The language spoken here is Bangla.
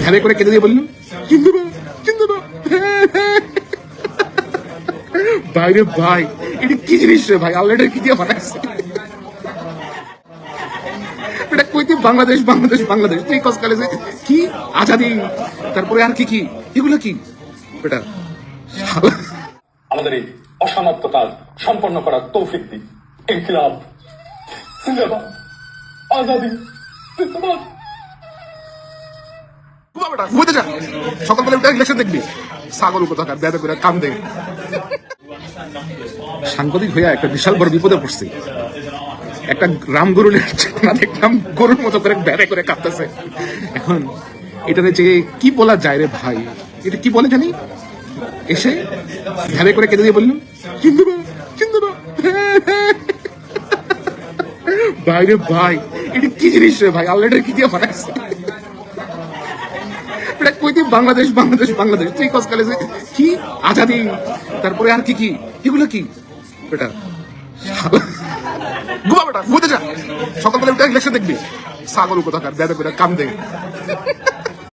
ভ্যাবে করে কেঁদে দিয়ে বললো জিন্দাবাদ জিন্দাবাদ। ভাইরে ভাই, এটা কি জিনিস রে ভাই? আল্লাহ কি দিয়ে বানাইছে? এটা কইতে বাংলাদেশ বাংলাদেশ বাংলাদেশ, তুই কসকালে কি আজাদি, তারপরে আর কি কি এগুলো কি এটা? আমাদের এই অসমাপ্ত কাজ সম্পন্ন করার তৌফিক দিন। ইনকিলাব জিন্দাবাদ, আজাদি জিন্দাবাদ। সকালবেলা উঠে ইলেকশন দেখবি, ছাগল কোথাকার ব্যাধ করে কাম দেয়। সাংবাদিক হইয়া একটা বিশাল বড় বিপদে পড়ছি। একটা রাম গরু দেখলাম গরুর মতো করে ব্যাধে করে কাঁপতেছে। এখন এটাতে যে কি বলা যায় রে ভাই? এটা কি বলে জানি? এসে ভ্যাবে করে কেঁদে দিয়ে বললো জিন্দাবাদ জিন্দাবাদ। ভাই রে ভাই, এটা কি জিনিস রে ভাই? আল্লাহ কি দিয়ে বানাইছে? এটা কইতে বাংলাদেশ বাংলাদেশ বাংলাদেশ, তুই কসকালে কি আজাদি, তারপরে আর কি কি এগুলো কি এটা? ঘুমা বেটা, ঘুমোতে যা। সকালবেলা উঠে ইলেকশন দেখবি, ছাগল কোথাকার ব্যাধ করে কাম দেয়।